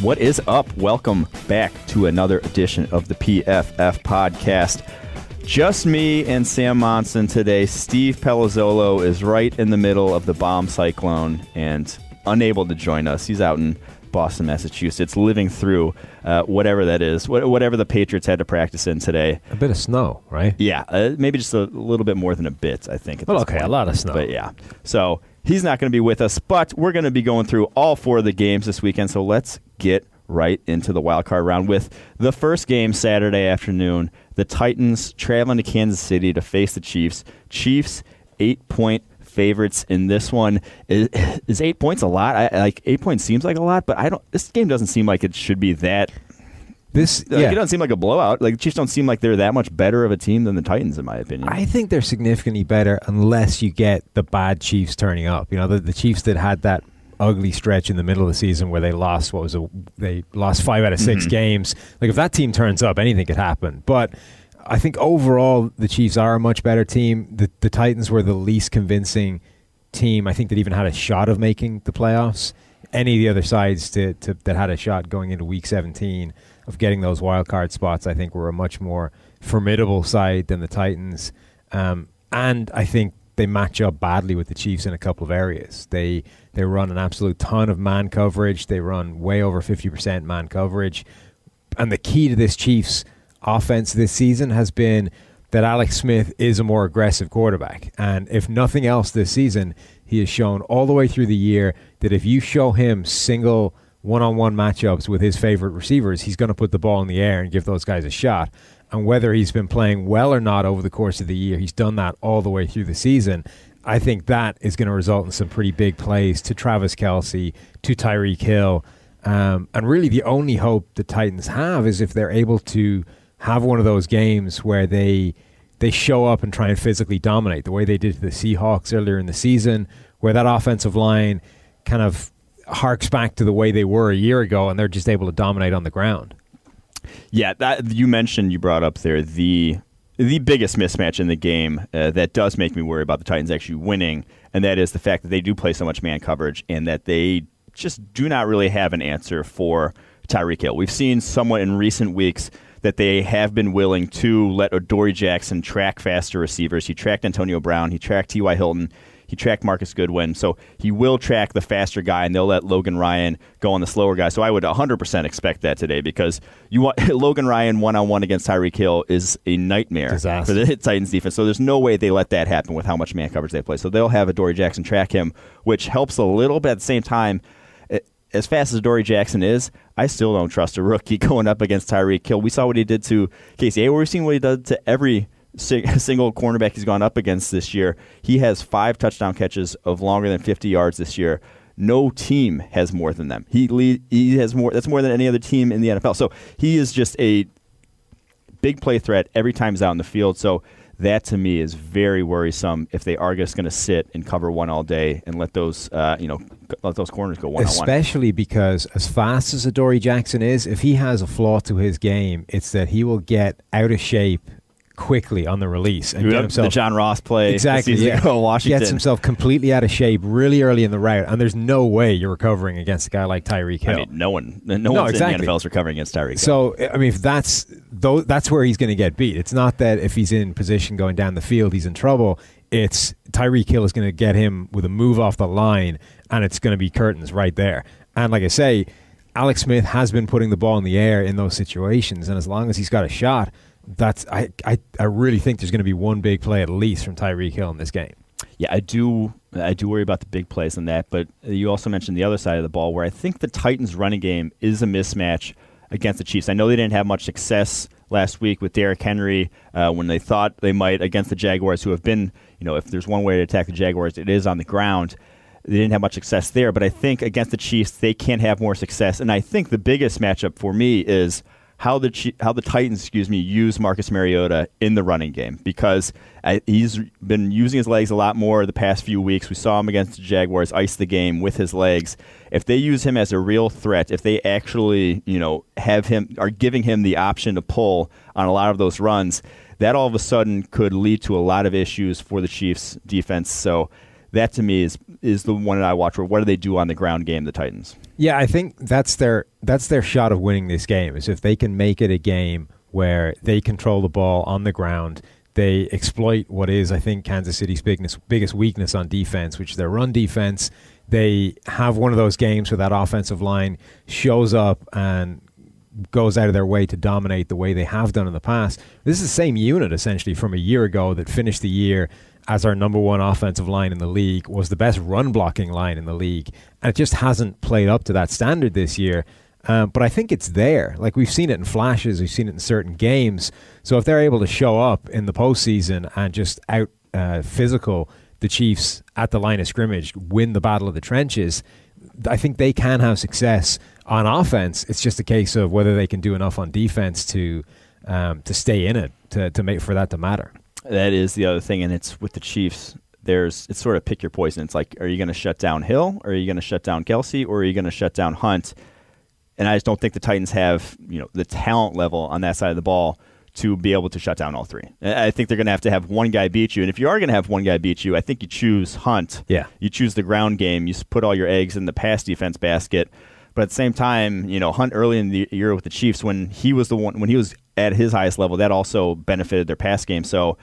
What is up? Welcome back to another edition of the PFF podcast. Just me and Sam Monson today. Steve Palazzolo is right in the middle of the bomb cyclone and unable to join us. He's out in Boston, Massachusetts, living through whatever that is, whatever the Patriots had to practice in today. A bit of snow, right? Yeah, maybe just a little bit more than a bit, I think. Well, okay, a lot of snow. But yeah, so he's not going to be with us, but we're going to be going through all four of the games this weekend, so let's get right into the wild card round with the first game Saturday afternoon. The Titans traveling to Kansas City to face the Chiefs. Chiefs 8-point favorites in this one. Is 8 points a lot? 8 points seems like a lot, but this game doesn't seem like it should be that. It doesn't seem like a blowout. Like the Chiefs don't seem like they're that much better of a team than the Titans, in my opinion. I think they're significantly better unless you get the bad Chiefs turning up. You know, the Chiefs that had that ugly stretch in the middle of the season where they lost 5 out of 6 games. Like if that team turns up, anything could happen. But I think overall the Chiefs are a much better team. The Titans were the least convincing team I think that even had a shot of making the playoffs. Any of the other sides that had a shot going into week 17 of getting those wild card spots, I think were a much more formidable side than the Titans. And I think they match up badly with the Chiefs in a couple of areas. They run an absolute ton of man coverage. They run way over 50% man coverage. And the key to this Chiefs offense this season has been that Alex Smith is a more aggressive quarterback. And if nothing else this season, he has shown all the way through the year that if you show him single one-on-one matchups with his favorite receivers, he's going to put the ball in the air and give those guys a shot. And whether he's been playing well or not over the course of the year, he's done that all the way through the season. I think that is going to result in some pretty big plays to Travis Kelce, to Tyreek Hill. And really the only hope the Titans have is if they're able to have one of those games where they show up and try and physically dominate, the way they did to the Seahawks earlier in the season, where that offensive line kind of harks back to the way they were a year ago and they're just able to dominate on the ground. Yeah, that you brought up there the biggest mismatch in the game that does make me worry about the Titans actually winning, and that is the fact that they do play so much man coverage and that they just do not really have an answer for Tyreek Hill. We've seen somewhat in recent weeks that they have been willing to let Adoree Jackson track faster receivers. He tracked Antonio Brown. He tracked T.Y. Hilton. He tracked Marcus Goodwin. So he will track the faster guy, and they'll let Logan Ryan go on the slower guy. So I would 100% expect that today because you want Logan Ryan one-on-one against Tyreek Hill is a nightmare Disaster. for the Titans defense. So there's no way they let that happen with how much man coverage they play. So they'll have Adoree Jackson track him, which helps a little bit. At the same time, as fast as Adoree Jackson is, I still don't trust a rookie going up against Tyreek Hill. We saw what he did to Casey Hayward. We've seen what he did to every single cornerback he's gone up against this year. He has 5 touchdown catches of longer than 50 yards this year. No team has more than them. He has more. That's more than any other team in the NFL. So he is just a big play threat every time he's out in the field. So that to me is very worrisome if they are just going to sit and cover one all day and let those let those corners go one-on-one. Especially because as fast as Adoree Jackson is, if he has a flaw to his game, it's that he will get out of shape quickly on the release and get himself the John Ross play exactly Washington gets himself completely out of shape really early in the route, and there's no way you're recovering against a guy like Tyreek Hill. I mean, no one in the NFL is recovering against Tyreek Hill. So I mean, if that's where he's going to get beat. It's not that if he's in position going down the field he's in trouble. It's Tyreek Hill is going to get him with a move off the line, and it's going to be curtains right there. And like I say, Alex Smith has been putting the ball in the air in those situations, and as long as he's got a shot, I really think there's going to be one big play at least from Tyreek Hill in this game. Yeah, I do worry about the big plays in that, but you also mentioned the other side of the ball where I think the Titans' running game is a mismatch against the Chiefs. I know they didn't have much success last week with Derrick Henry when they thought they might against the Jaguars, who have been, if there's one way to attack the Jaguars, it is on the ground. They didn't have much success there, but I think against the Chiefs, they can have more success. And I think the biggest matchup for me is how the Titans, use Marcus Mariota in the running game, because he's been using his legs a lot more the past few weeks. We saw him against the Jaguars ice the game with his legs. If they use him as a real threat, if they actually, are giving him the option to pull on a lot of those runs, that all of a sudden could lead to a lot of issues for the Chiefs defense. So that to me is the one that I watch. What do they do on the ground game, the Titans? Yeah, I think that's their shot of winning this game, is if they can make it a game where they control the ball on the ground. They exploit what is, I think, Kansas City's biggest weakness on defense, which is their run defense. They have one of those games where that offensive line shows up and goes out of their way to dominate the way they have done in the past. This is the same unit, essentially, from a year ago that finished the year as our number one offensive line in the league, was the best run-blocking line in the league. And it just hasn't played up to that standard this year. But I think it's there. Like, we've seen it in flashes. We've seen it in certain games. So if they're able to show up in the postseason and just out physical the Chiefs at the line of scrimmage, win the battle of the trenches, I think they can have success on offense. It's just a case of whether they can do enough on defense to stay in it, to make for that to matter. That is the other thing, and it's with the Chiefs. It's sort of pick your poison. It's like, are you going to shut down Hill, or are you going to shut down Kelsey, or are you going to shut down Hunt? And I just don't think the Titans have, the talent level on that side of the ball to be able to shut down all three. I think they're going to have one guy beat you. And if you are going to have one guy beat you, I think you choose Hunt. Yeah. You choose the ground game. You put all your eggs in the pass defense basket. But at the same time, Hunt early in the year with the Chiefs, when he was at his highest level, that also benefited their pass game. So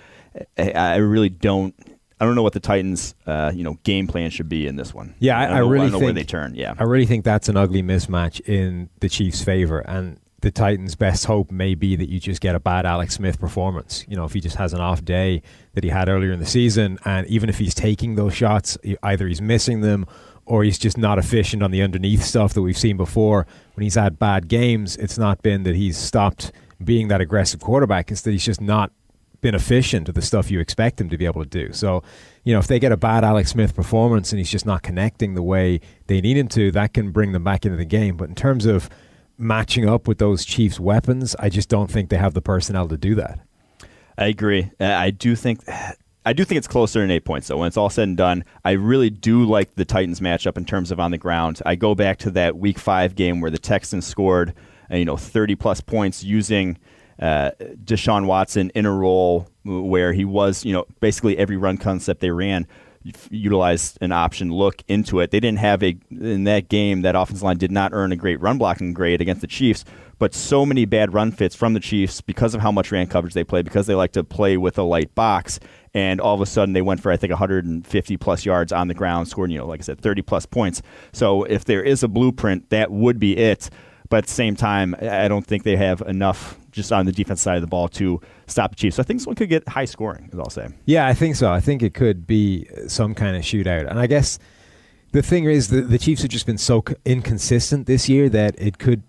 I really don't. I don't know what the Titans, game plan should be in this one. Yeah, I really think where they turn. Yeah, I really think that's an ugly mismatch in the Chiefs' favor, and the Titans' best hope may be that you just get a bad Alex Smith performance. If he just has an off day that he had earlier in the season, and even if he's taking those shots, either he's missing them or he's just not efficient on the underneath stuff that we've seen before. When he's had bad games, it's not been that he's stopped being that aggressive quarterback. It's that he's just not been efficient at the stuff you expect him to be able to do. So, if they get a bad Alex Smith performance and he's just not connecting the way they need him to, that can bring them back into the game. But in terms of matching up with those Chiefs weapons, I just don't think they have the personnel to do that. I agree. I do think it's closer than 8 points, though. When it's all said and done, I really do like the Titans matchup in terms of on the ground. I go back to that Week 5 game where the Texans scored 30-plus points using Deshaun Watson in a role where he was, basically every run concept they ran utilized an option look into it. They didn't have in that game, that offensive line did not earn a great run blocking grade against the Chiefs, but so many bad run fits from the Chiefs because of how much man coverage they play, because they like to play with a light box. And all of a sudden they went for, I think, 150-plus yards on the ground, scored, like I said, 30-plus points. So if there is a blueprint, that would be it. But at the same time, I don't think they have enough just on the defense side of the ball to stop the Chiefs. So I think this one could get high scoring, as I'll say. Yeah, I think so. I think it could be some kind of shootout. And I guess the thing is the Chiefs have just been so inconsistent this year that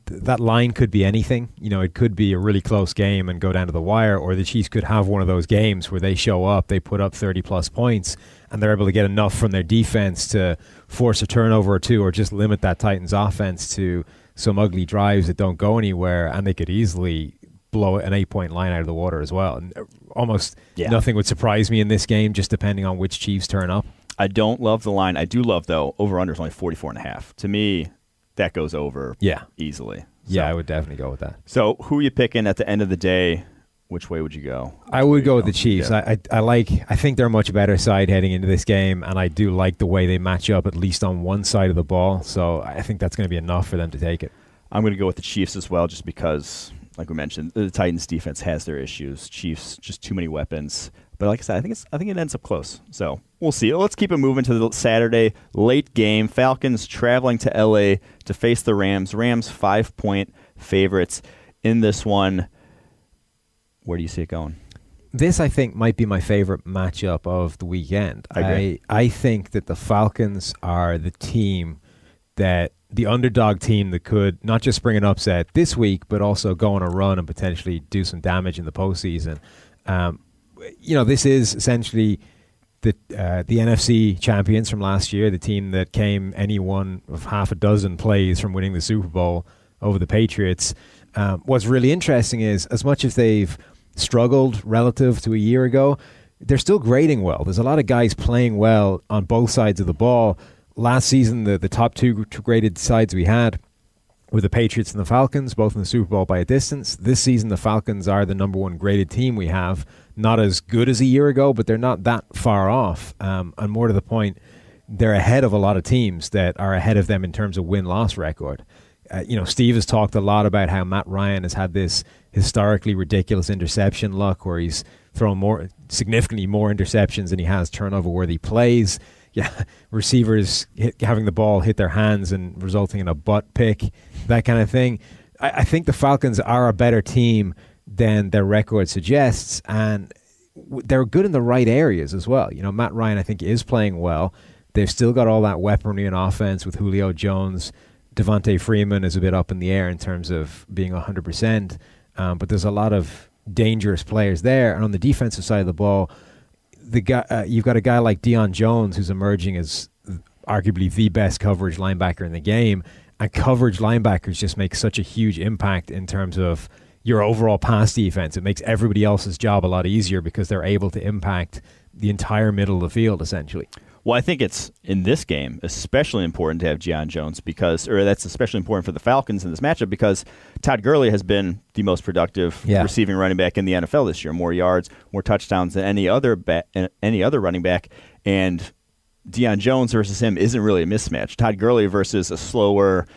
that line could be anything. It could be a really close game and go down to the wire, or the Chiefs could have one of those games where they show up, they put up 30-plus points, and they're able to get enough from their defense to force a turnover or two, or just limit that Titans offense to some ugly drives that don't go anywhere, and they could easily blow an 8-point line out of the water as well. And almost nothing would surprise me in this game, just depending on which Chiefs turn up. I don't love the line. I do love, though, over-under is only 44.5. To me, that goes over easily. So, yeah, I would definitely go with that. So who are you picking at the end of the day? Which way would you go? I would go with the Chiefs. Yeah. I think they're a much better side heading into this game, and I do like the way they match up, at least on one side of the ball. So I think that's going to be enough for them to take it. I'm going to go with the Chiefs as well, just because, like we mentioned, the Titans' defense has their issues. Chiefs, just too many weapons. But like I said, I think it ends up close. So we'll see. Let's keep it moving to the Saturday late game. Falcons traveling to L.A. to face the Rams. Rams 5-point favorites in this one. Where do you see it going? This, I think, might be my favorite matchup of the weekend. I agree. I think that the Falcons are the underdog team that could not just bring an upset this week, but also go on a run and potentially do some damage in the postseason. This is essentially the NFC champions from last year, the team that came any one of half a dozen plays from winning the Super Bowl over the Patriots. What's really interesting is, as much as they've struggled relative to a year ago, they're still grading well. There's a lot of guys playing well on both sides of the ball. Last season, the top two graded sides we had were the Patriots and the Falcons, both in the Super Bowl by a distance. This season, the Falcons are the number one graded team we have. not as good as a year ago, but they're not that far off. And more to the point, they're ahead of a lot of teams that are ahead of them in terms of win-loss record. Steve has talked a lot about how Matt Ryan has had this historically ridiculous interception luck where he's thrown significantly more interceptions than he has turnover-worthy plays. Yeah, receivers having the ball hit their hands and resulting in a butt pick, that kind of thing. I think the Falcons are a better team than their record suggests, and they're good in the right areas as well. Matt Ryan, I think, is playing well. They've still got all that weaponry in offense with Julio Jones. Devontae Freeman is a bit up in the air in terms of being 100%, but there's a lot of dangerous players there. And on the defensive side of the ball, you've got a guy like Deion Jones who's emerging as arguably the best coverage linebacker in the game, and coverage linebackers just make such a huge impact in terms of your overall pass defense. It makes everybody else's job a lot easier because they're able to impact the entire middle of the field, essentially. Well, I think it's, in this game, especially important to have Deion Jones that's especially important for the Falcons in this matchup because Todd Gurley has been the most productive receiving running back in the NFL this year. More yards, more touchdowns than any other running back. And Deion Jones versus him isn't really a mismatch. Todd Gurley versus a slower,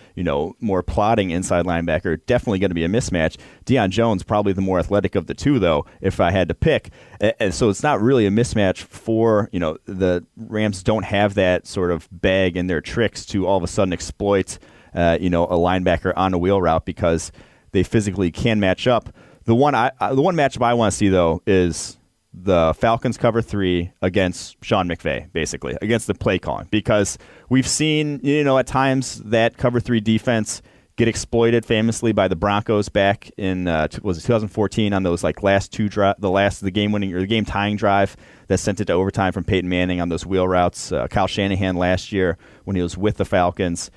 more plodding inside linebacker, definitely going to be a mismatch. Deion Jones, probably the more athletic of the two, though, if I had to pick. And so it's not really a mismatch for, the Rams don't have that sort of bag in their tricks to all of a sudden exploit, a linebacker on a wheel route because they physically can match up. The one matchup I want to see, though, is the Falcons cover 3 against Sean McVay, basically, against the play calling. Because we've seen, at times that cover 3 defense get exploited famously by the Broncos back in, 2014 on those last two the game-winning or the game-tying drive that sent it to overtime from Peyton Manning on those wheel routes. Kyle Shanahan last year when he was with the Falcons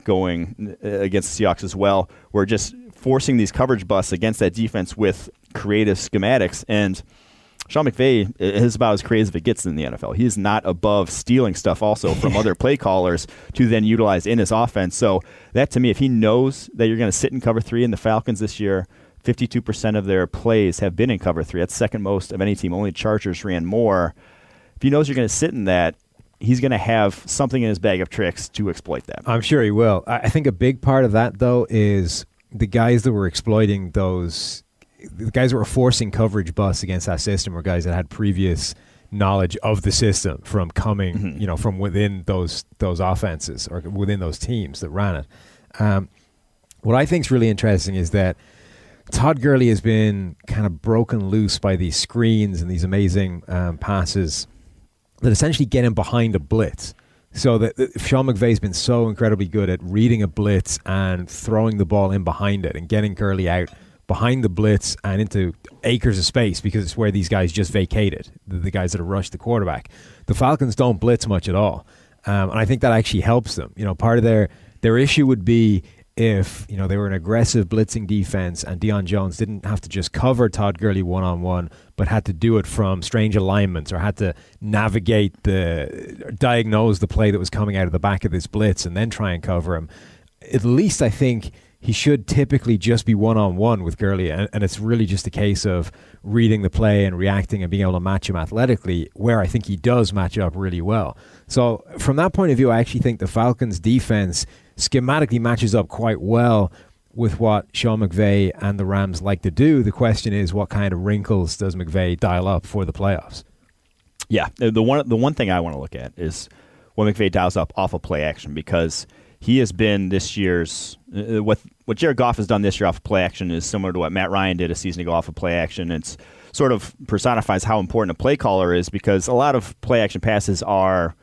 going against the Seahawks as well. We're just forcing these coverage busts against that defense with creative schematics, and Sean McVay is about as creative as it gets in the NFL. He is not above stealing stuff also from other play callers to then utilize in his offense. So that, to me, if he knows that you're going to sit in cover 3 in the Falcons this year, 52% of their plays have been in cover 3. That's second most of any team. Only Chargers ran more. If he knows you're going to sit in that, he's going to have something in his bag of tricks to exploit that. I'm sure he will. I think a big part of that, though, is the guys that were exploiting the guys that were forcing coverage busts against that system were guys that had previous knowledge of the system from coming, from within those offenses or within those teams that ran it. What I think is really interesting is that Todd Gurley has been kind of broken loose by these screens and these amazing passes that essentially get him behind a blitz. So that Sean McVay's been so incredibly good at reading a blitz and throwing the ball in behind it and getting Gurley out behind the blitz and into acres of space because it's where these guys just vacated, the guys that have rushed the quarterback. The Falcons don't blitz much at all, and I think that actually helps them. Part of their issue would be if they were an aggressive blitzing defense and Deion Jones didn't have to just cover Todd Gurley one-on-one, but had to do it from strange alignments or had to diagnose the play that was coming out of the back of this blitz and then try and cover him. At least I think he should typically just be one-on-one with Gurley, and it's really just a case of reading the play and reacting and being able to match him athletically, where I think he does match up really well. So from that point of view, I actually think the Falcons' defense schematically matches up quite well with what Sean McVay and the Rams like to do. The question is, what kind of wrinkles does McVay dial up for the playoffs? Yeah, the one thing I want to look at is what McVay dials up off of play action, because he has been this year's what Jared Goff has done this year off of play action is similar to what Matt Ryan did a season ago off of play action. It's sort of personifies how important a play caller is, because a lot of play action passes are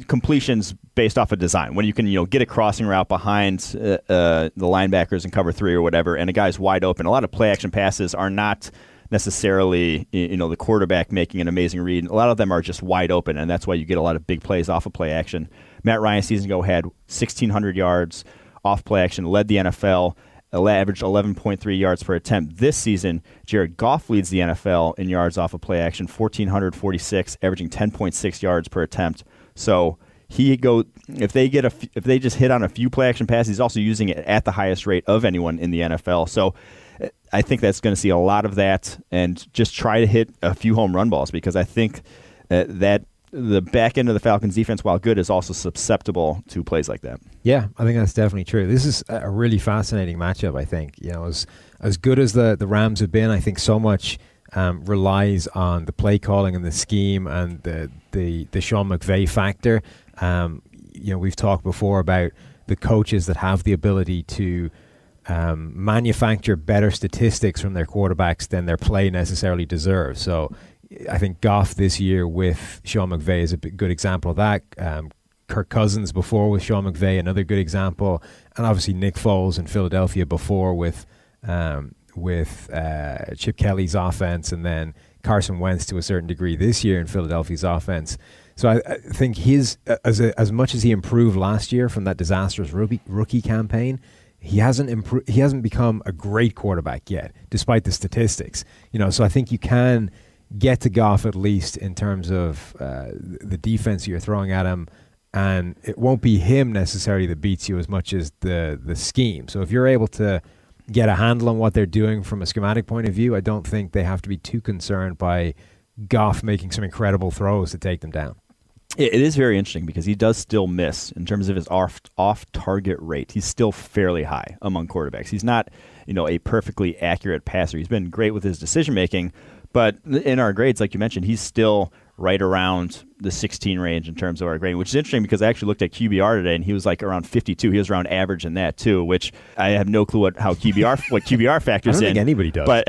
completions based off of design. When you can get a crossing route behind the linebackers in cover 3 or whatever, and a guy's wide open. A lot of play action passes are not necessarily the quarterback making an amazing read. A lot of them are just wide open, and that's why you get a lot of big plays off of play action. Matt Ryan season ago had 1,600 yards off play action, led the NFL, averaged 11.3 yards per attempt. This season, Jared Goff leads the NFL in yards off of play action, 1,446, averaging 10.6 yards per attempt. So if they just hit on a few play action passes, he's also using it at the highest rate of anyone in the NFL. So I think that's going to see a lot of that, and just try to hit a few home run balls, because I think that the back end of the Falcons defense, while good, is also susceptible to plays like that. Yeah, I think that's definitely true. This is a really fascinating matchup, I think. As good as the Rams have been, I think so much relies on the play calling and the scheme and the Sean McVay factor. We've talked before about the coaches that have the ability to manufacture better statistics from their quarterbacks than their play necessarily deserves. So I think Goff this year with Sean McVay is a good example of that. Kirk Cousins before with Sean McVay, another good example. And obviously Nick Foles in Philadelphia before with Chip Kelly's offense, and then Carson Wentz to a certain degree this year in Philadelphia's offense. So I think as much as he improved last year from that disastrous rookie campaign, he hasn't become a great quarterback yet, despite the statistics. So I think you can get to Goff at least in terms of the defense you're throwing at him, and it won't be him necessarily that beats you as much as the scheme. So if you're able to get a handle on what they're doing from a schematic point of view, I don't think they have to be too concerned by Goff making some incredible throws to take them down. It is very interesting because he does still miss in terms of his off-target rate. He's still fairly high among quarterbacks. He's not, a perfectly accurate passer. He's been great with his decision-making, but in our grades, like you mentioned, he's still right around the 16 range in terms of our grading, which is interesting because I actually looked at QBR today, and he was like around 52. He was around average in that too, which I have no clue what QBR factors in. I don't think anybody does. But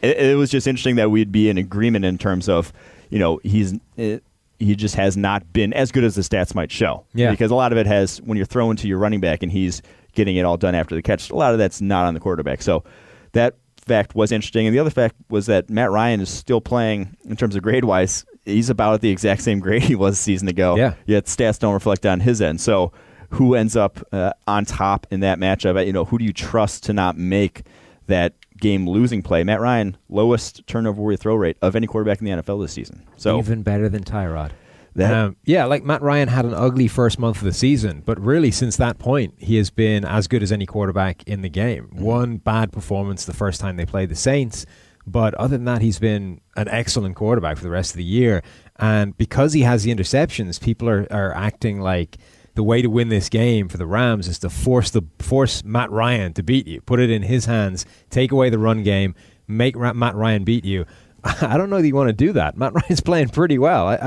it was just interesting that we'd be in agreement in terms of, he just has not been as good as the stats might show. Yeah. Because a lot of it has, when you're throwing to your running back and he's getting it all done after the catch, a lot of that's not on the quarterback. So that fact was interesting. And the other fact was that Matt Ryan is still playing, in terms of grade-wise, he's about at the exact same grade he was a season ago. Yeah. Yet stats don't reflect on his end. So who ends up on top in that matchup? Who do you trust to not make that game-losing play? Matt Ryan, lowest turnover-worthy throw rate of any quarterback in the NFL this season. So even better than Tyrod. Matt Ryan had an ugly first month of the season, but really since that point, he has been as good as any quarterback in the game. One bad performance the first time they played the Saints, but other than that, he's been an excellent quarterback for the rest of the year. And because he has the interceptions, people are acting like the way to win this game for the Rams is to force Matt Ryan to beat you. Put it in his hands, take away the run game, make Matt Ryan beat you. I don't know that you want to do that. Matt Ryan's playing pretty well.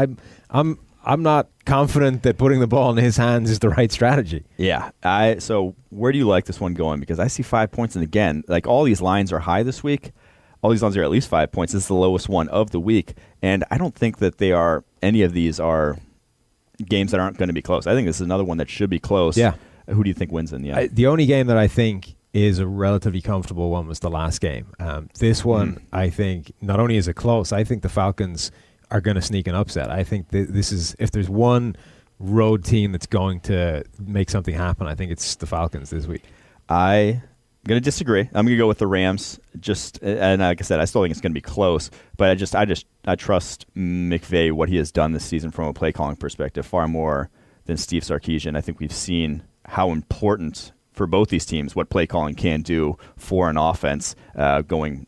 I'm not confident that putting the ball in his hands is the right strategy. Yeah. So where do you like this one going? Because I see 5 points, and again, like all these lines are high this week. All these lines are at least 5 points. This is the lowest one of the week, and I don't think that any of these are games that aren't going to be close. I think this is another one that should be close. Yeah. Who do you think wins in the end? The only game that I think is a relatively comfortable one was the last game. This one, I think, not only is it close, I think the Falcons are going to sneak an upset. I think this is, if there's one road team that's going to make something happen, I think it's the Falcons this week. I'm going to disagree. I'm going to go with the Rams. And like I said, I still think it's going to be close, but I trust McVay, what he has done this season from a play calling perspective, far more than Steve Sarkisian. I think we've seen how important for both these teams what play calling can do for an offense. Falcons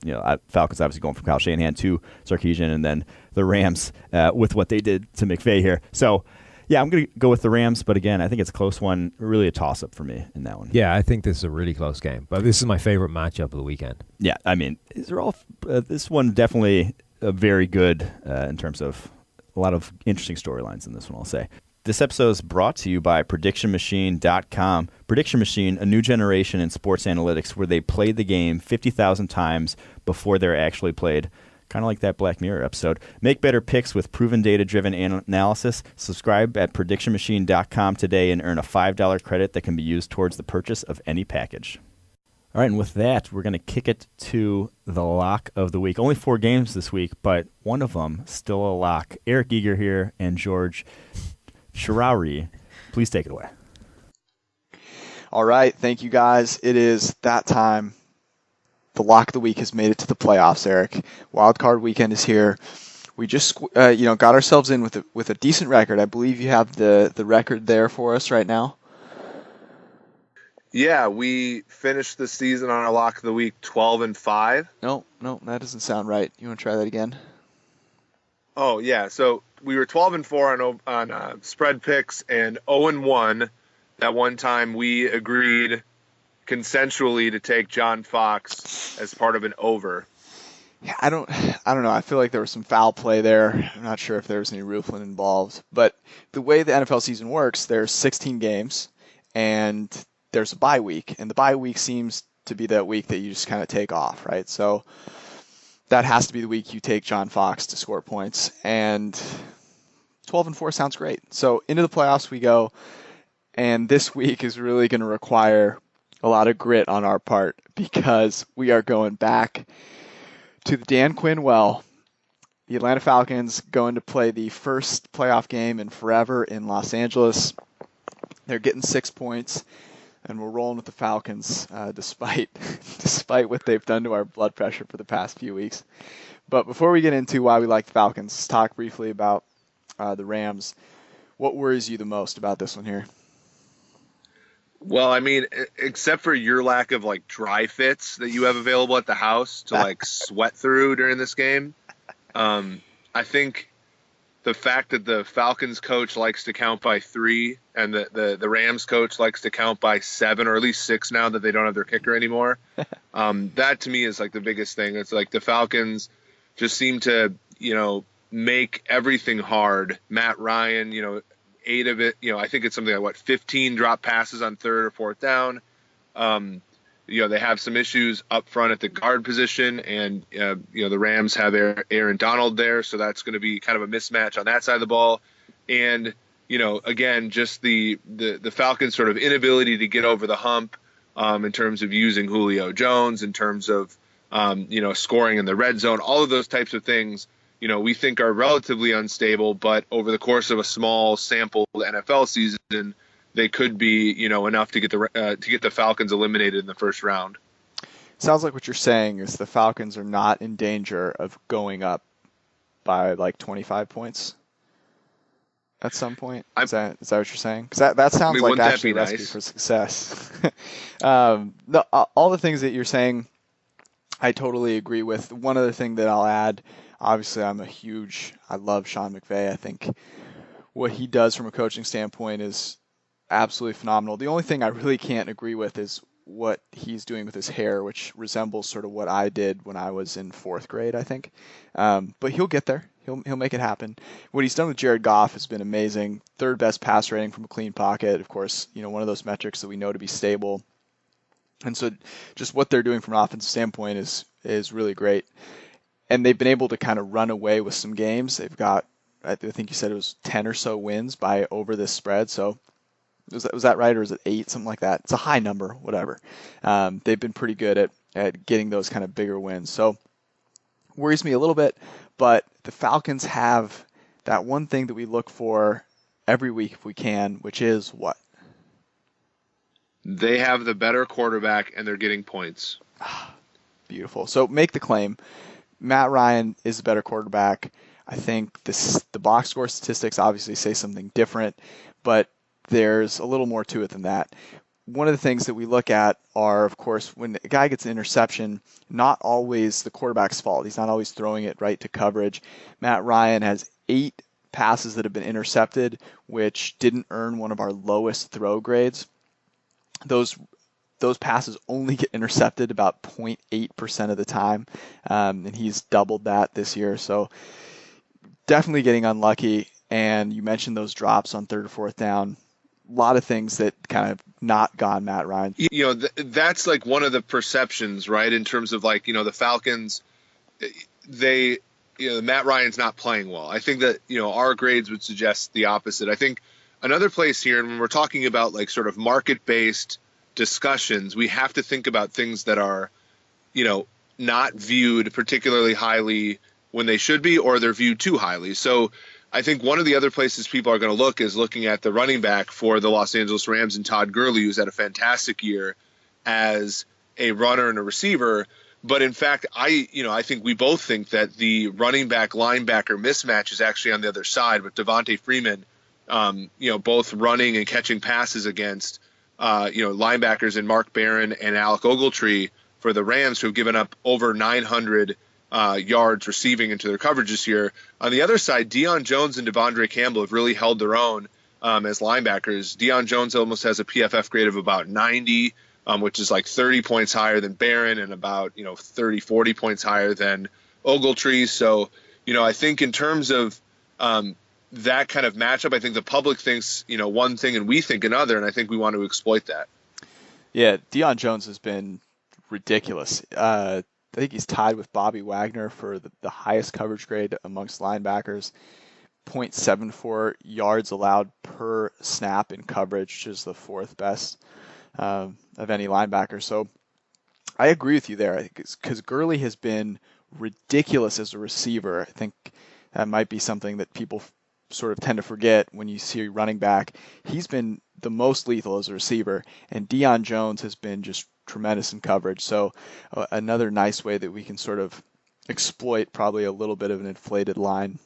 obviously going from Kyle Shanahan to Sarkisian, and then the Rams with what they did to McVay here. So, yeah, I'm going to go with the Rams, but again, I think it's a close one, really a toss-up for me in that one. Yeah, I think this is a really close game, but this is my favorite matchup of the weekend. Yeah, I mean, these are all this one definitely very good in terms of a lot of interesting storylines in this one, I'll say. This episode is brought to you by PredictionMachine.com. Prediction Machine, a new generation in sports analytics where they played the game 50,000 times before they're actually played. Kind of like that Black Mirror episode. Make better picks with proven data-driven analysis. Subscribe at PredictionMachine.com today and earn a $5 credit that can be used towards the purchase of any package. All right, and with that, we're going to kick it to the lock of the week. Only 4 games this week, but one of them still a lock. Eric Eager here and George Shirauri, please take it away. All right, thank you guys. It is that time. The lock of the week has made it to the playoffs, Eric. Wild card weekend is here. We just got ourselves in with a decent record. I believe you have the record there for us right now. Yeah, we finished the season on our lock of the week 12-5. No, that doesn't sound right. You want to try that again? Oh yeah, so we were 12-4 on spread picks and 0-1. That one time we agreed consensually to take John Fox as part of an over. Yeah, I don't know. I feel like there was some foul play there. I'm not sure if there was any roofing involved. But the way the NFL season works, there's 16 games, and there's a bye week. And the bye week seems to be that week that you just kind of take off, right? So that has to be the week you take John Fox to score points. And 12-4 sounds great. So into the playoffs we go. And this week is really going to require a lot of grit on our part because we are going back to the Dan Quinn well. The Atlanta Falcons going to play the first playoff game in forever in Los Angeles. They're getting 6 points, and we're rolling with the Falcons despite what they've done to our blood pressure for the past few weeks. But before we get into why we like the Falcons, let's talk briefly about the Rams. What worries you the most about this one here? Well, I mean, except for your lack of like dry fits that you have available at the house to like sweat through during this game, I think the fact that the Falcons coach likes to count by 3 and the Rams coach likes to count by 7 or at least 6 now that they don't have their kicker anymore, that to me is like the biggest thing. It's like the Falcons just seem to, make everything hard. Matt Ryan, 8 of it, I think it's something like 15 drop passes on 3rd or 4th down. They have some issues up front at the guard position, and the Rams have Aaron Donald there, so that's going to be kind of a mismatch on that side of the ball. And again, just the Falcons' sort of inability to get over the hump in terms of using Julio Jones, in terms of scoring in the red zone, all of those types of things. We think are relatively unstable, but over the course of a small sample NFL season, they could be, enough to get the Falcons eliminated in the first round. Sounds like what you're saying is the Falcons are not in danger of going up by like 25 points at some point. Is that what you're saying? Because that sounds like actually a recipe for success. All the things that you're saying, I totally agree with. One other thing that I'll add. Obviously, I love Sean McVay. I think what he does from a coaching standpoint is absolutely phenomenal. The only thing I really can't agree with is what he's doing with his hair, which resembles sort of what I did when I was in 4th grade, I think. But he'll get there. He'll make it happen. What he's done with Jared Goff has been amazing. 3rd best pass rating from a clean pocket. Of course, one of those metrics that we know to be stable. And so just what they're doing from an offensive standpoint is really great. And they've been able to kind of run away with some games. They've got, I think you said it was 10 or so wins by over this spread. So was that right, or is it 8, something like that? It's a high number, whatever. They've been pretty good at getting those kind of bigger wins. So worries me a little bit, but the Falcons have that one thing that we look for every week if we can, which is what? They have the better quarterback, and they're getting points. Beautiful. So make the claim. Matt Ryan is a better quarterback. I think the box score statistics obviously say something different, but there's a little more to it than that. One of the things that we look at are, of course, when a guy gets an interception, not always the quarterback's fault. He's not always throwing it right to coverage. Matt Ryan has 8 passes that have been intercepted, which didn't earn one of our lowest throw grades. Those passes only get intercepted about 0.8% of the time, and he's doubled that this year. So definitely getting unlucky, and you mentioned those drops on 3rd or 4th down. A lot of things that kind of not gone Matt Ryan. That's like one of the perceptions, right, in terms of like, the Falcons, Matt Ryan's not playing well. I think that, our grades would suggest the opposite. I think another place here, and when we're talking about like sort of market-based discussions, we have to think about things that are, not viewed particularly highly when they should be, or they're viewed too highly. So I think one of the other places people are going to look is looking at the running back for the Los Angeles Rams and Todd Gurley, who's had a fantastic year as a runner and a receiver. But in fact, I think we both think that the running back linebacker mismatch is actually on the other side with Devontae Freeman, both running and catching passes against linebackers in Mark Barron and Alec Ogletree for the Rams, who have given up over 900 yards receiving into their coverage this year. On the other side, Deion Jones and Devondre Campbell have really held their own as linebackers. Deion Jones almost has a PFF grade of about 90, which is like 30 points higher than Barron and about 30, 40 points higher than Ogletree. So, I think in terms of that kind of matchup, I think the public thinks one thing and we think another, and I think we want to exploit that. Yeah, Deion Jones has been ridiculous. I think he's tied with Bobby Wagner for the highest coverage grade amongst linebackers. 0.74 yards allowed per snap in coverage, which is the fourth best of any linebacker. So I agree with you there, because Gurley has been ridiculous as a receiver. I think that might be something that people sort of tend to forget when you see running back. He's been the most lethal as a receiver, and Deion Jones has been just tremendous in coverage. So another nice way that we can sort of exploit probably a little bit of an inflated line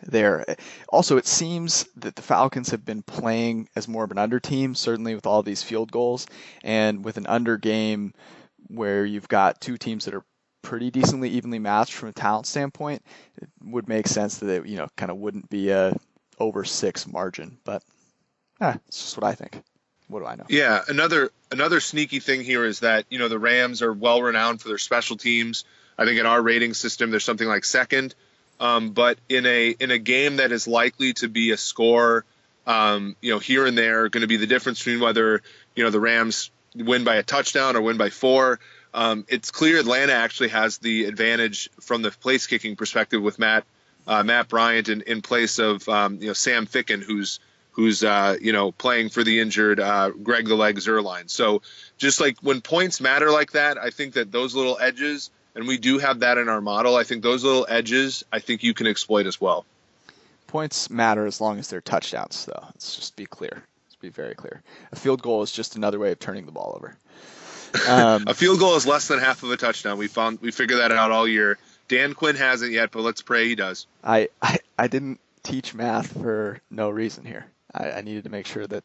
there. Also, it seems that the Falcons have been playing as more of an under team, certainly with all these field goals, and with an under game where you've got two teams that are pretty decently evenly matched from a talent standpoint, it would make sense that it kind of wouldn't be a over 6 margin. But it's just what I think. What do I know? Yeah, another sneaky thing here is that the Rams are well renowned for their special teams. I think in our rating system there's something like second. But in a game that is likely to be a score, here and there, going to be the difference between whether the Rams win by a touchdown or win by 4. It's clear Atlanta actually has the advantage from the place kicking perspective with Matt Bryant in place of Sam Ficken, who's playing for the injured Greg the Leg Zuerlein. So just like when points matter like that, I think that those little edges, and we do have that in our model, I think those little edges, I think you can exploit as well. Points matter as long as they're touchdowns, though. Let's just be clear. Let's be very clear. A field goal is just another way of turning the ball over. A field goal is less than half of a touchdown. We figured that out all year. Dan Quinn hasn't yet, but let's pray he does. I didn't teach math for no reason here. I needed to make sure that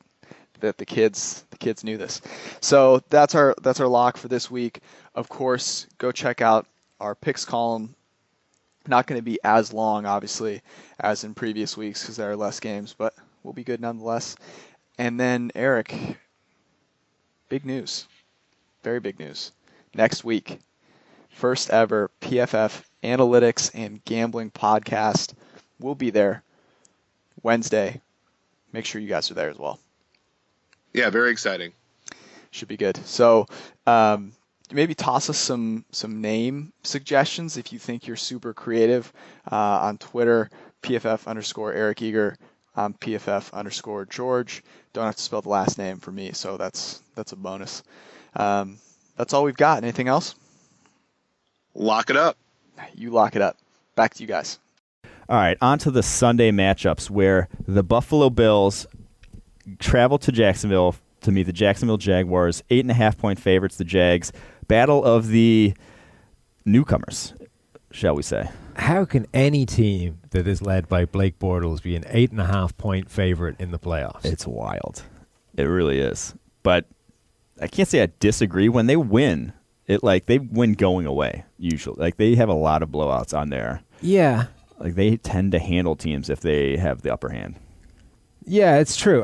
the kids knew this. So that's our lock for this week. Of course, go check out our picks column. Not going to be as long, obviously, as in previous weeks because there are less games, but we'll be good nonetheless. And then, Eric, big news. Very big news. Next week, first ever PFF Analytics and Gambling Podcast. We'll be there Wednesday. Make sure you guys are there as well. Yeah, very exciting. Should be good. So maybe toss us some name suggestions if you think you're super creative on Twitter, PFF_Eric Eager. I'm PFF_George. Don't have to spell the last name for me, so that's a bonus. That's all we've got. Anything else? Lock it up. You lock it up. Back to you guys. All right, on to the Sunday matchups where the Buffalo Bills travel to Jacksonville to meet the Jacksonville Jaguars, 8.5-point favorites, the Jags. Battle of the newcomers, shall we say. How can any team that is led by Blake Bortles be an 8.5-point favorite in the playoffs? It's wild. It really is. But I can't say I disagree. When they win, they win going away, usually. They have a lot of blowouts on there. Yeah. They tend to handle teams if they have the upper hand. Yeah, it's true.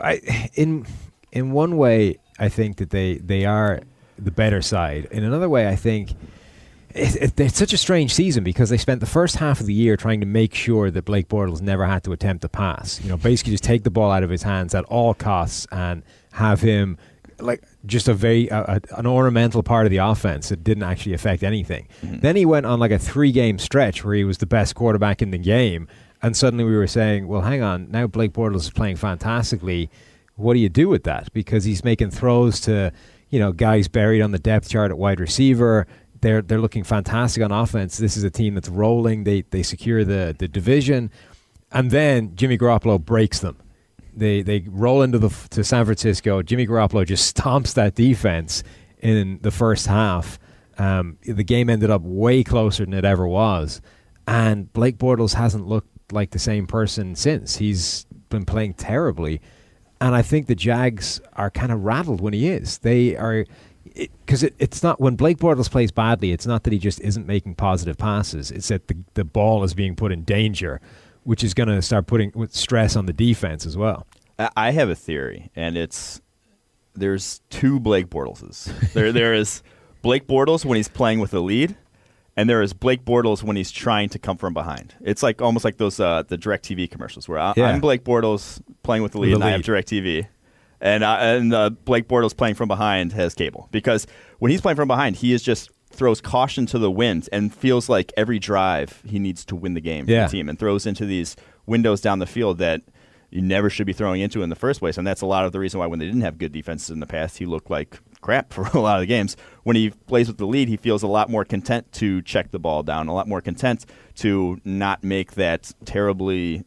In one way, I think that they are the better side. In another way, I think it's such a strange season because they spent the first half of the year trying to make sure that Blake Bortles never had to attempt a pass. Basically just take the ball out of his hands at all costs and have him just an ornamental part of the offense that didn't actually affect anything. Mm-hmm. Then he went on a 3-game stretch where he was the best quarterback in the game, and suddenly we were saying, well, hang on, now Blake Bortles is playing fantastically. What do you do with that? Because he's making throws to, guys buried on the depth chart at wide receiver. They're looking fantastic on offense. This is a team that's rolling. They secure the division, and then Jimmy Garoppolo breaks them. They roll into to San Francisco. Jimmy Garoppolo just stomps that defense in the first half. The game ended up way closer than it ever was. And Blake Bortles hasn't looked like the same person since. He's been playing terribly. And I think the Jags are kind of rattled when he is. They are, because it's not, when Blake Bortles plays badly, it's not that he just isn't making positive passes. It's that the ball is being put in danger, which is going to start putting stress on the defense as well. I have a theory, and there's two Blake Bortleses. There is Blake Bortles when he's playing with the lead, and there is Blake Bortles when he's trying to come from behind. It's like almost like those the DirecTV commercials where I'm Blake Bortles playing with the lead, and I have DirecTV. And Blake Bortles playing from behind has cable. Because when he's playing from behind, he just throws caution to the wind and feels like every drive he needs to win the game for the team, and throws into these windows down the field that you never should be throwing into in the first place. And that's a lot of the reason why when they didn't have good defenses in the past, he looked like crap for a lot of the games. When he plays with the lead, he feels a lot more content to check the ball down, a lot more content to not make that terribly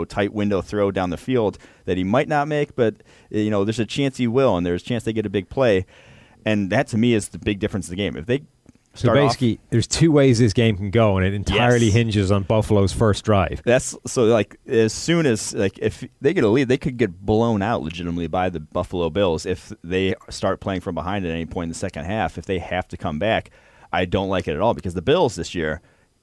tight window throw down the field that he might not make, but there's a chance he will, and there's a chance they get a big play. And that, to me, is the big difference in the game. If they So basically, there's two ways this game can go, and it entirely hinges on Buffalo's first drive. That's so, like, as soon as, like, if they get a lead, they could get blown out legitimately by the Buffalo Bills if they start playing from behind at any point in the second half. If they have to come back, I don't like it at all, because the Bills this year,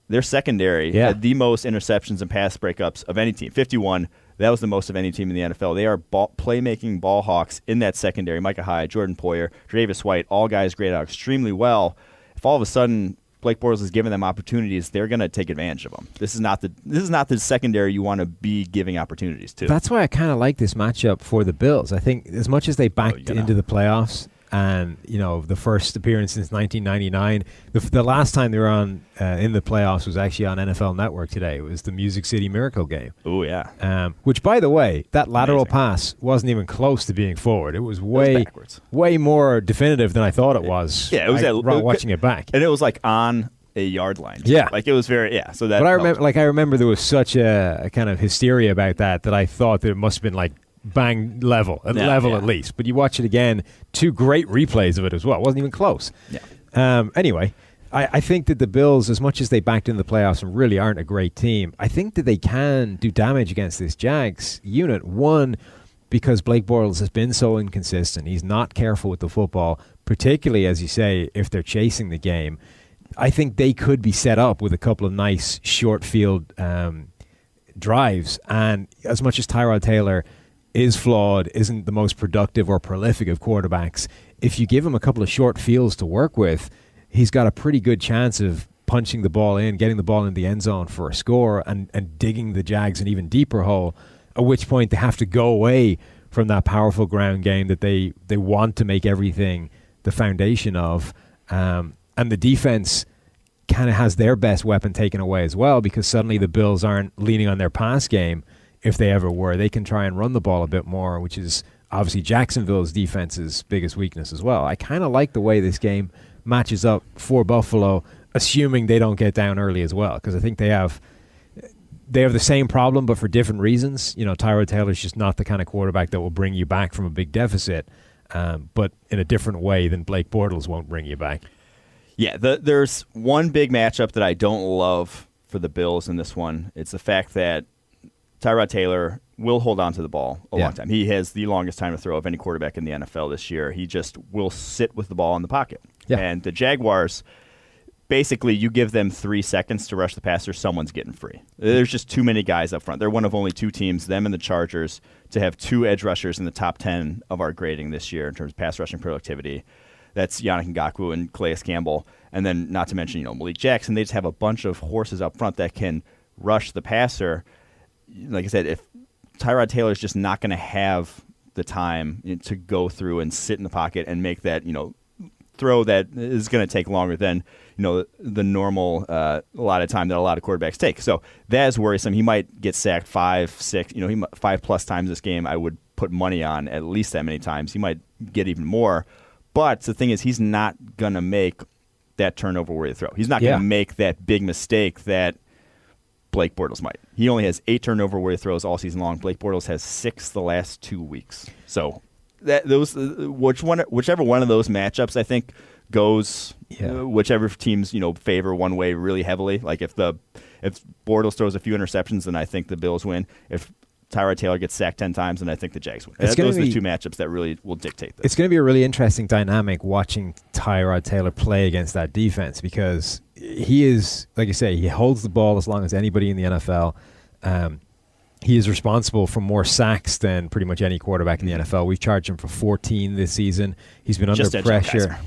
their secondary had the most interceptions and pass breakups of any team, 51. That was the most of any team in the NFL. They are playmaking ball hawks in that secondary. Micah Hyde, Jordan Poyer, Travis White, all guys graded out extremely well. If all of a sudden Blake Bortles is giving them opportunities, they're going to take advantage of them. This is not the secondary you want to be giving opportunities to. That's why I kind of like this matchup for the Bills. I think as much as they backed into the playoffs, and the first appearance since 1999, the last time they were on in the playoffs was actually on NFL Network today. It was the Music City Miracle game. Oh yeah. Which, by the way, that lateral pass wasn't even close to being forward. It was way more definitive than I thought it was. Yeah, it was watching it back, and it was like on a yard line. Yeah, like it was very So that. But I remember there was such a kind of hysteria about that I thought that it must have been like bang level at least. But you watch it again, two great replays of it as well. It wasn't even close. Yeah. Anyway, I think that the Bills, as much as they backed in the playoffs and really aren't a great team, I think that they can do damage against this Jags unit. One, because Blake Bortles has been so inconsistent. He's not careful with the football, particularly, as you say, if they're chasing the game. I think they could be set up with a couple of nice short field drives. And as much as Tyrod Taylor is flawed, isn't the most productive or prolific of quarterbacks, if you give him a couple of short fields to work with, he's got a pretty good chance of punching the ball in, getting the ball in the end zone for a score, and digging the Jags an even deeper hole, at which point they have to go away from that powerful ground game that they want to make everything the foundation of. And the defense kind of has their best weapon taken away as well, because suddenly the Bills aren't leaning on their pass game. If they ever were, they can try and run the ball a bit more, which is obviously Jacksonville's defense's biggest weakness as well. I kind of like the way this game matches up for Buffalo, assuming they don't get down early as well, because I think they have the same problem, but for different reasons. Tyrod Taylor's just not the kind of quarterback that will bring you back from a big deficit, but in a different way than Blake Bortles won't bring you back. Yeah, there's one big matchup that I don't love for the Bills in this one. It's the fact that Tyrod Taylor will hold on to the ball a long time. He has the longest time to throw of any quarterback in the NFL this year. He just will sit with the ball in the pocket. Yeah. And the Jaguars, basically, you give them 3 seconds to rush the passer, someone's getting free. There's just too many guys up front. They're one of only two teams, them and the Chargers, to have 2 edge rushers in the top 10 of our grading this year in terms of pass rushing productivity. That's Yannick Ngakoue and Calais Campbell. And then, not to mention, Malik Jackson. They just have a bunch of horses up front that can rush the passer. Like I said, if Tyrod Taylor's just not going to have the time to go through and sit in the pocket and make that, throw that is going to take longer than, the normal a lot of time that a lot of quarterbacks take. So that is worrisome. He might get sacked 5, 6, 5+ times this game. I would put money on at least that many times. He might get even more. But the thing is, he's not going to make that turnover-worthy throw. He's not going to make that big mistake that Blake Bortles might. He only has 8 turnover-worthy throws all season long. Blake Bortles has 6 the last 2 weeks. So whichever one of those matchups I think goes, whichever teams favor one way really heavily. Like if Bortles throws a few interceptions, then I think the Bills win. If Tyrod Taylor gets sacked 10 times, and I think the Jags win. Those are the two matchups that really will dictate this. It's going to be a really interesting dynamic watching Tyrod Taylor play against that defense because he is, like you say, he holds the ball as long as anybody in the NFL. He is responsible for more sacks than pretty much any quarterback in the NFL. We've charged him for 14 this season. He's been under pressure.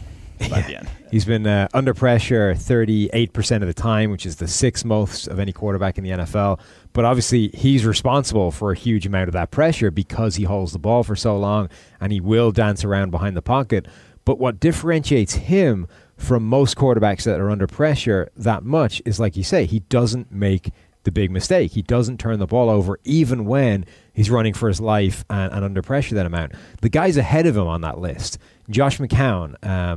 He's been under pressure 38% of the time, which is the sixth most of any quarterback in the NFL. But obviously, he's responsible for a huge amount of that pressure because he holds the ball for so long, and he will dance around behind the pocket. But what differentiates him from most quarterbacks that are under pressure that much is, like you say, he doesn't make the big mistake. He doesn't turn the ball over even when he's running for his life and under pressure that amount. The guys ahead of him on that list, Josh McCown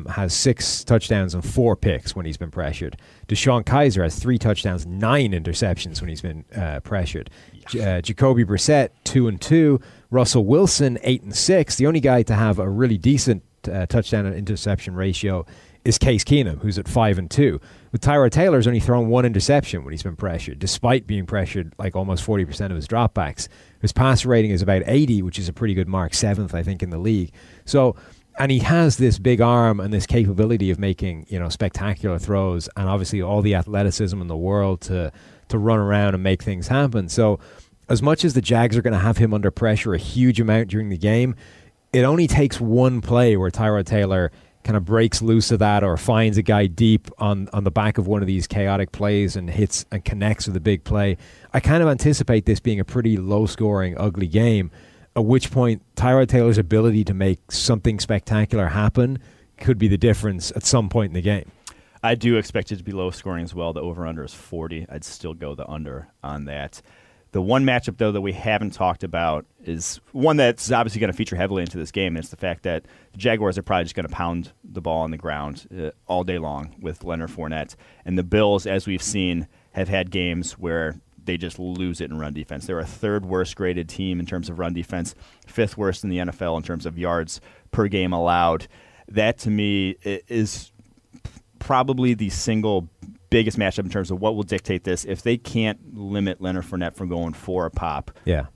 has 6 touchdowns and 4 picks when he's been pressured. Deshaun Kaiser has 3 touchdowns, 9 interceptions when he's been pressured. Jacoby Brissett, 2-2. Russell Wilson, 8-6. The only guy to have a really decent touchdown and interception ratio is Case Keenum, who's at 5-2. With Tyrod Taylor's only thrown 1 interception when he's been pressured, despite being pressured like almost 40% of his dropbacks. His passer rating is about 80, which is a pretty good mark, 7th, I think, in the league. So, and he has this big arm and this capability of making, spectacular throws, and obviously all the athleticism in the world to run around and make things happen. So, as much as the Jags are going to have him under pressure a huge amount during the game, it only takes one play where Tyrod Taylor kind of breaks loose of that or finds a guy deep on the back of one of these chaotic plays and hits and connects with a big play. I kind of anticipate this being a pretty low-scoring, ugly game, at which point Tyrod Taylor's ability to make something spectacular happen could be the difference at some point in the game. I do expect it to be low-scoring as well. The over-under is 40. I'd still go the under on that. The one matchup, though, that we haven't talked about is one that's obviously going to feature heavily into this game. And it's the fact that the Jaguars are probably just going to pound the ball on the ground all day long with Leonard Fournette. And the Bills, as we've seen, have had games where they just lose it in run defense. They're a 3rd worst graded team in terms of run defense, 5th worst in the NFL in terms of yards per game allowed. That, to me, is probably the single biggest matchup in terms of what will dictate this. If they can't limit Leonard Fournette from going 4 a pop,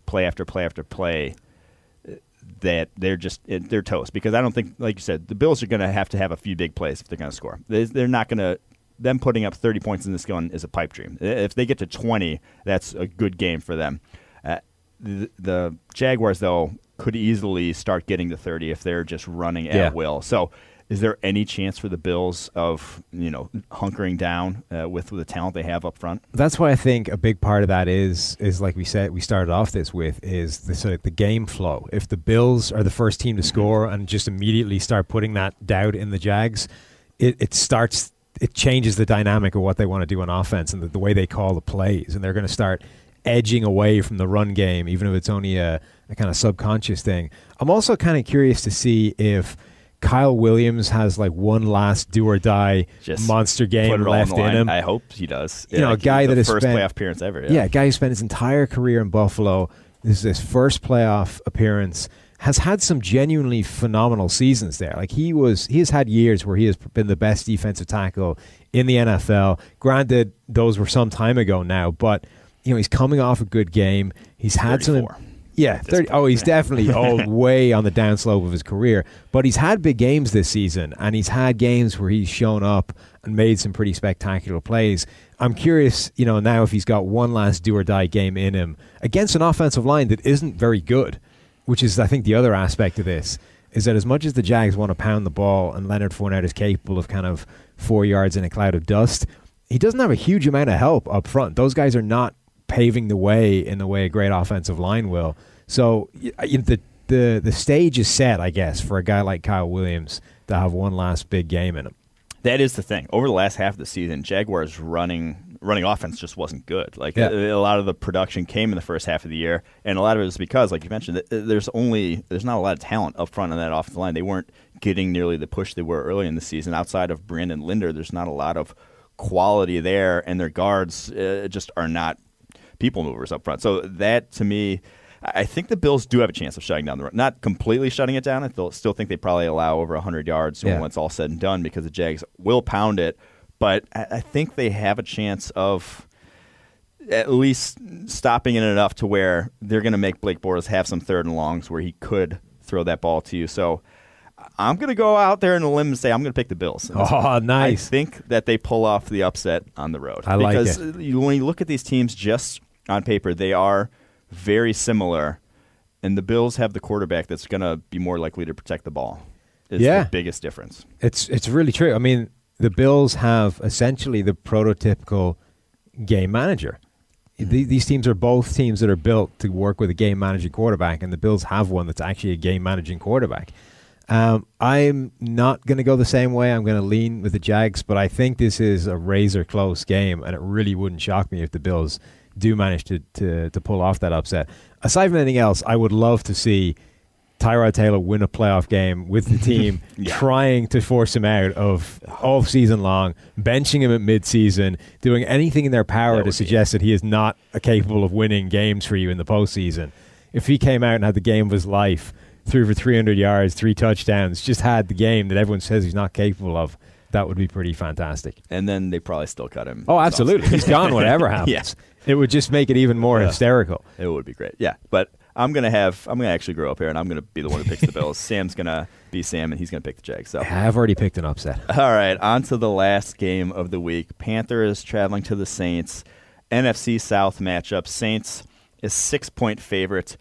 play after play after play, that they're toast. Because I don't think, like you said, the Bills are going to have a few big plays if they're going to score. They're not going to. Them putting up 30 points in this gun is a pipe dream. If they get to 20, that's a good game for them. The Jaguars, though, could easily start getting to 30 if they're just running at will. So, is there any chance for the Bills of hunkering down with the talent they have up front? That's why I think a big part of that is like we said, we started off this with, is the game flow. If the Bills are the first team to score and just immediately start putting that doubt in the Jags, it changes the dynamic of what they want to do on offense and the way they call the plays, and they're going to start edging away from the run game, even if it's only a kind of subconscious thing. I'm also kind of curious to see if Kyle Williams has like one last do-or-die monster game left in him. I hope he does. A guy that has first spent, playoff appearance ever. A guy who spent his entire career in Buffalo. This is his first playoff appearance. Has had some genuinely phenomenal seasons there. Like he has had years where he has been the best defensive tackle in the NFL. Granted, those were some time ago now, but he's coming off a good game. He's had 34. some. Yeah, 30. Oh, he's definitely way on the downslope of his career. But he's had big games this season, and he's had games where he's shown up and made some pretty spectacular plays. I'm curious, now if he's got one last do-or-die game in him against an offensive line that isn't very good, which is, I think, the other aspect of this, is that as much as the Jags want to pound the ball and Leonard Fournette is capable of kind of 4 yards in a cloud of dust, he doesn't have a huge amount of help up front. Those guys are not paving the way in the way a great offensive line will. So the stage is set, I guess, for a guy like Kyle Williams to have one last big game in him. That is the thing. Over the last half of the season, Jaguars running offense just wasn't good. A lot of the production came in the first half of the year, and a lot of it was because, like you mentioned, there's not a lot of talent up front on that offensive line. They weren't getting nearly the push they were early in the season. Outside of Brandon Linder, there's not a lot of quality there, and their guards just are not people movers up front. So that, to me, I think the Bills do have a chance of shutting down the run. Not completely shutting it down. I still think they probably allow over 100 yards when it's all said and done because the Jags will pound it. But I think they have a chance of at least stopping it enough to where they're going to make Blake Bortles have some third and longs where he could throw that ball to you. So I'm going to go out there on a limb and say I'm going to pick the Bills. Oh, nice. I think that they pull off the upset on the road. I like it. Because when you look at these teams just on paper, they are very similar, and the Bills have the quarterback that's going to be more likely to protect the ball. Is the biggest difference. It's really true. I mean, the Bills have essentially the prototypical game manager. These teams are both teams that are built to work with a game managing quarterback, and the Bills have one that's actually a game managing quarterback. I'm not going to go the same way. I'm going to lean with the Jags, but I think this is a razor close game, and it really wouldn't shock me if the Bills do manage to pull off that upset. Aside from anything else, I would love to see Tyrod Taylor win a playoff game with the team trying to force him out of all season long, benching him at midseason, doing anything in their power to suggest that he is not capable of winning games for you in the postseason. If he came out and had the game of his life, threw for 300 yards, 3 touchdowns, just had the game that everyone says he's not capable of, that would be pretty fantastic. And then they probably still cut him. Oh, absolutely. He's gone whatever happens. Yes. It would just make it even more hysterical. It would be great. Yeah, but I'm gonna actually grow up here, and I'm gonna be the one who picks the Bills. Sam's gonna be Sam, and he's gonna pick the Jags. So I've already picked an upset. All right, on to the last game of the week. Panthers traveling to the Saints. NFC South matchup. Saints is 6-point favorite.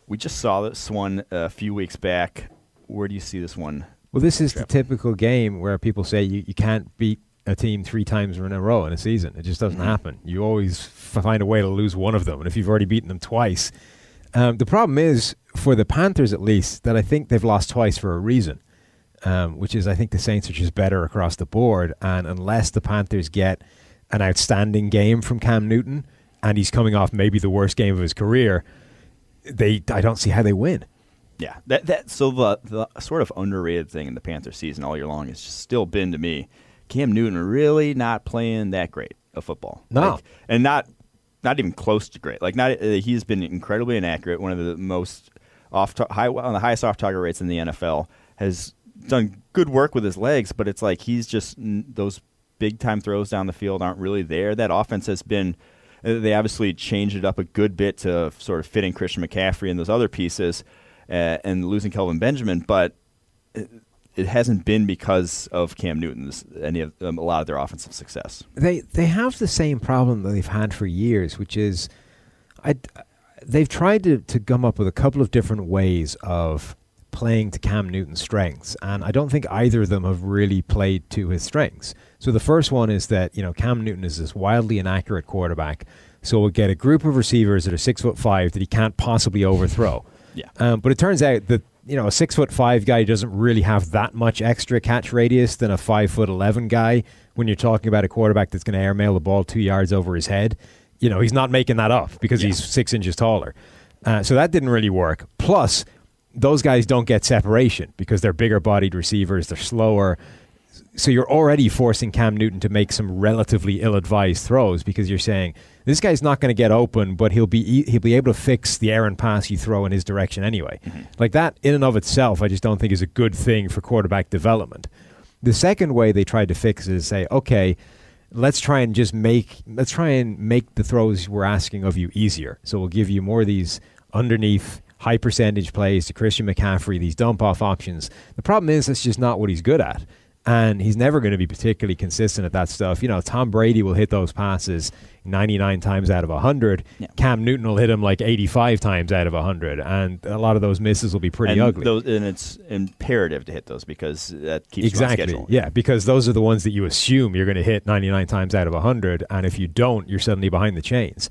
We just saw this one a few weeks back. Where do you see this one? Well, this is the typical game where people say you can't beat a team 3 times in a row in a season. It just doesn't happen. You always find a way to lose one of them, and if you've already beaten them twice. The problem is, for the Panthers at least, that I think they've lost twice for a reason, which is I think the Saints are just better across the board, and unless the Panthers get an outstanding game from Cam Newton, and he's coming off maybe the worst game of his career, I don't see how they win. Yeah, so the sort of underrated thing in the Panthers season all year long has just still been, to me, Cam Newton really not playing that great of football. No. And not even close to great. He's been incredibly inaccurate, one of the most one of the highest off-target rates in the NFL, has done good work with his legs, but it's like he's just, those big-time throws down the field aren't really there. That offense has been, they obviously changed it up a good bit to sort of fit in Christian McCaffrey and those other pieces, and losing Kelvin Benjamin, but it hasn't been because of Cam Newton's a lot of their offensive success. They have the same problem that they've had for years, which is they've tried to come up with a couple of different ways of playing to Cam Newton's strengths, and I don't think either of them have really played to his strengths. So the first one is that Cam Newton is this wildly inaccurate quarterback, so we'll get a group of receivers that are 6'5" that he can't possibly overthrow. Yeah. But it turns out that a 6'5" guy doesn't really have that much extra catch radius than a 5'11" guy. When you're talking about a quarterback that's going to airmail the ball 2 yards over his head, he's not making that up because he's 6 inches taller. So that didn't really work. Plus, those guys don't get separation because they're bigger-bodied receivers. They're slower. So you're already forcing Cam Newton to make some relatively ill-advised throws because you're saying, this guy's not going to get open, but he'll be able to fix the errant pass you throw in his direction anyway. Mm-hmm. Like that, in and of itself, I just don't think is a good thing for quarterback development. The second way they tried to fix it is say, okay, let's try and make the throws we're asking of you easier. So we'll give you more of these underneath high percentage plays to Christian McCaffrey, these dump off options. The problem is that's just not what he's good at. And he's never going to be particularly consistent at that stuff. Tom Brady will hit those passes 99 times out of 100. Yeah. Cam Newton will hit them like 85 times out of 100. And a lot of those misses will be pretty ugly. And it's imperative to hit those because that keeps you on schedule. Yeah, because those are the ones that you assume you're going to hit 99 times out of 100. And if you don't, you're suddenly behind the chains.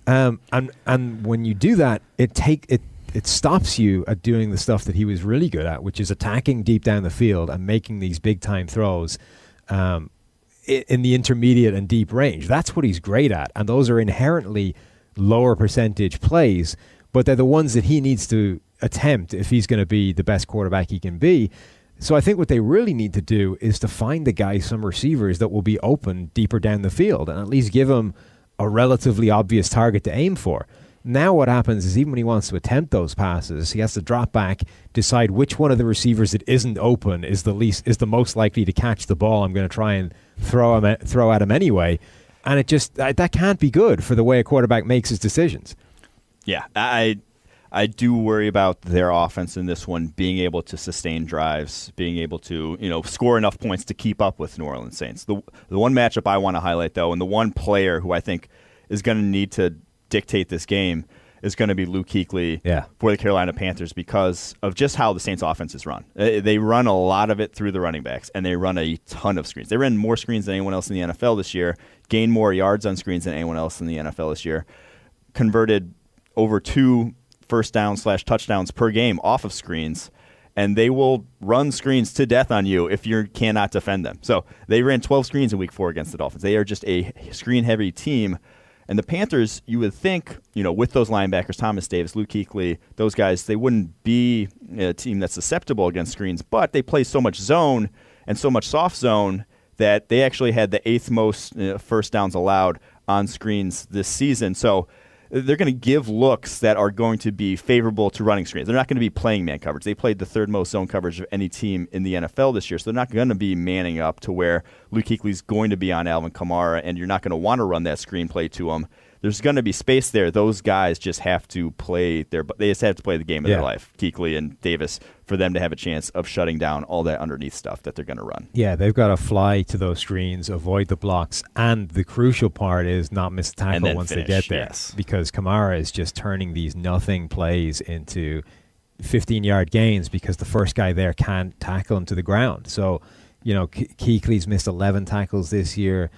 Yeah. And when you do that, it stops you at doing the stuff that he was really good at, which is attacking deep down the field and making these big-time throws in the intermediate and deep range. That's what he's great at, and those are inherently lower percentage plays, but they're the ones that he needs to attempt if he's going to be the best quarterback he can be. So I think what they really need to do is to find the guy some receivers that will be open deeper down the field and at least give him a relatively obvious target to aim for. Now what happens is even when he wants to attempt those passes, he has to drop back, decide which one of the receivers that isn't open is the most likely to catch the ball I'm going to try and throw at him anyway. And it just that can't be good for the way a quarterback makes his decisions. Yeah, I do worry about their offense in this one being able to sustain drives, being able to score enough points to keep up with New Orleans Saints. The one matchup I want to highlight, though, and the one player who I think is going to need to dictate this game is going to be Luke Kuechly for the Carolina Panthers because of just how the Saints' offense is run. They run a lot of it through the running backs, and they run a ton of screens. They ran more screens than anyone else in the NFL this year, gained more yards on screens than anyone else in the NFL this year, converted over 2 first down/touchdowns per game off of screens, and they will run screens to death on you if you cannot defend them. So they ran 12 screens in Week 4 against the Dolphins. They are just a screen-heavy team. And the Panthers, you would think, with those linebackers, Thomas Davis, Luke Kuechly, those guys, they wouldn't be a team that's susceptible against screens, but they play so much zone and so much soft zone that they actually had the 8th most first downs allowed on screens this season. So they're going to give looks that are going to be favorable to running screens. They're not going to be playing man coverage. They played the 3rd most zone coverage of any team in the NFL this year, so they're not going to be manning up to where Luke Kuechly's going to be on Alvin Kamara, and you're not going to want to run that screenplay to him. There's going to be space there. Those guys just have to play they just have to play the game of their life, Kuechly and Davis, for them to have a chance of shutting down all that underneath stuff that they're going to run. Yeah, they've got to fly to those screens, avoid the blocks, and the crucial part is not miss a tackle once they get there. Yes. Because Kamara is just turning these nothing plays into 15-yard gains because the first guy there can't tackle him to the ground. So, Kuechly's missed 11 tackles this year.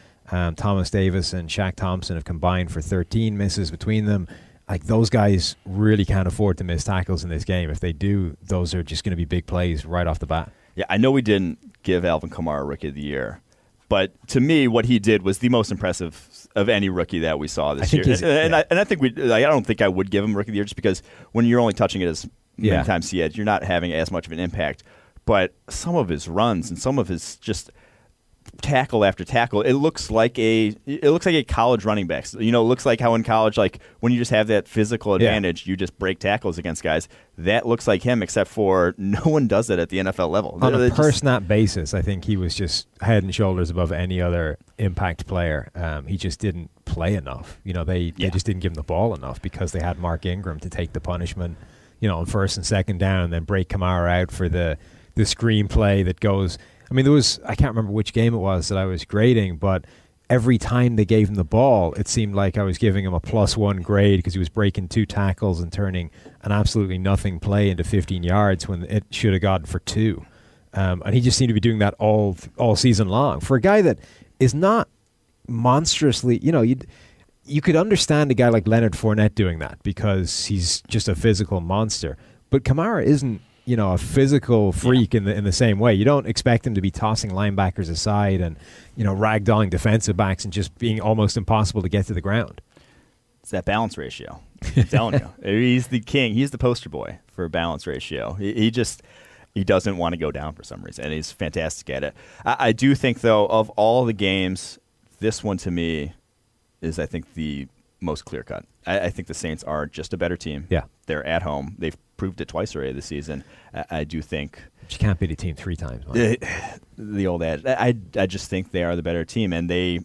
Thomas Davis and Shaq Thompson have combined for 13 misses between them. Like, those guys really can't afford to miss tackles in this game. If they do, those are just going to be big plays right off the bat. Yeah, I know we didn't give Alvin Kamara Rookie of the Year, but to me, what he did was the most impressive of any rookie that we saw this year. I think I don't think I would give him Rookie of the Year just because when you're only touching it as many times he had, you're not having as much of an impact. But some of his runs and some of his just tackle after tackle, it looks like a college running back. It looks like how in college, like when you just have that physical advantage, you just break tackles against guys. That looks like him, except for no one does it at the NFL level. On a per snap basis, I think he was just head and shoulders above any other impact player. He just didn't play enough. They just didn't give him the ball enough because they had Mark Ingram to take the punishment, on 1st and 2nd down, and then break Kamara out for the screenplay that goes. I mean, I can't remember which game it was that I was grading, but every time they gave him the ball, it seemed like I was giving him a +1 grade because he was breaking 2 tackles and turning an absolutely nothing play into 15 yards when it should have gotten for 2. And he just seemed to be doing that all season long. For a guy that is not monstrously, you could understand a guy like Leonard Fournette doing that because he's just a physical monster. But Kamara isn't, a physical freak in the same way. You don't expect him to be tossing linebackers aside and, ragdolling defensive backs and just being almost impossible to get to the ground. It's that balance ratio. I'm telling you. He's the king. He's the poster boy for balance ratio. He doesn't want to go down for some reason, and he's fantastic at it. I do think, though, of all the games, this one to me is, I think, the most clear-cut. I think the Saints are just a better team. Yeah. They're at home. They've proved it twice already this season. I do think. But you can't beat a team 3 times. The old adage. I just think they are the better team, and I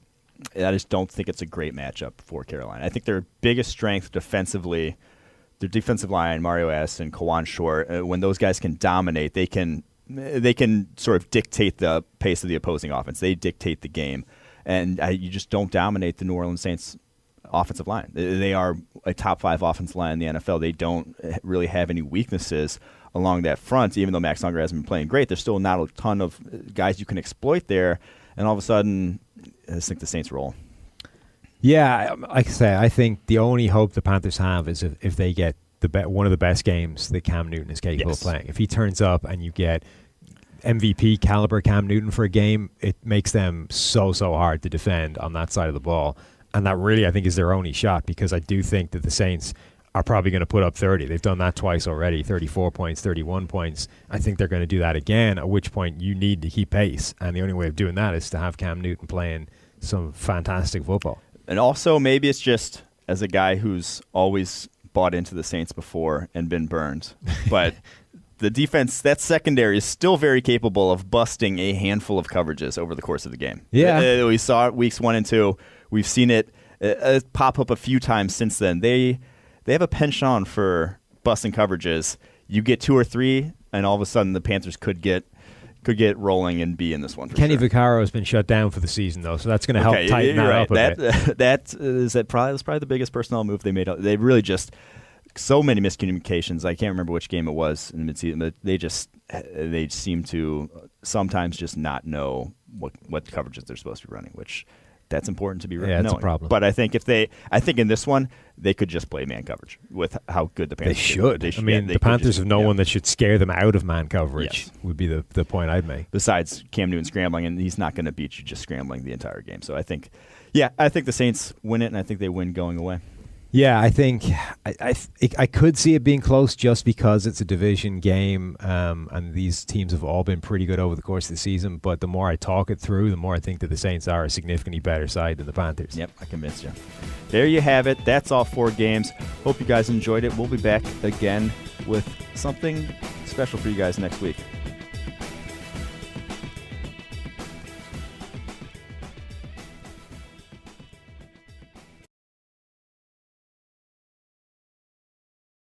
just don't think it's a great matchup for Carolina. I think their biggest strength defensively, their defensive line, Mario S. and Kawan Short, when those guys can dominate, they can sort of dictate the pace of the opposing offense. They dictate the game, and you just don't dominate the New Orleans Saints offensive line. They are a top 5 offensive line in the NFL. They don't really have any weaknesses along that front. Even though Max Unger hasn't been playing great, there's still not a ton of guys you can exploit there. And all of a sudden, I just think the Saints roll. Yeah, like I say, I think the only hope the Panthers have is if they get one of the best games that Cam Newton is capable of playing. If he turns up and you get MVP caliber Cam Newton for a game, it makes them so hard to defend on that side of the ball. And that really, I think, is their only shot because I do think that the Saints are probably going to put up 30. They've done that twice already, 34 points, 31 points. I think they're going to do that again, at which point you need to keep pace. And the only way of doing that is to have Cam Newton playing some fantastic football. And also, maybe it's just as a guy who's always bought into the Saints before and been burned. But the defense, that secondary, is still very capable of busting a handful of coverages over the course of the game. Yeah. We saw it weeks 1 and 2 we've seen it pop up a few times since then. They have a penchant for busting coverages. You get 2 or 3, and all of a sudden the Panthers could get rolling and be in this one. Kenny sure. Vaccaro has been shut down for the season, though, so that's going to help tighten that up a bit. That's probably the biggest personnel move they made. They really just so many miscommunications. I can't remember which game it was in the midseason, but they seem to sometimes just not know what coverages they're supposed to be running, which that's important to be knowing. That's a problem. But I think in this one they could just play man coverage with how good the Panthers should. I mean, the Panthers have no one that should scare them out of man coverage. Yes. Would be the point I'd make. Besides Cam Newton scrambling, and he's not going to beat you just scrambling the entire game. So I think the Saints win it, and I think they win going away. Yeah, I think I could see it being close just because it's a division game, and these teams have all been pretty good over the course of the season. But the more I talk it through, the more I think that the Saints are a significantly better side than the Panthers. Yep, I convinced you. There you have it. That's all 4 games. Hope you guys enjoyed it. We'll be back again with something special for you guys next week.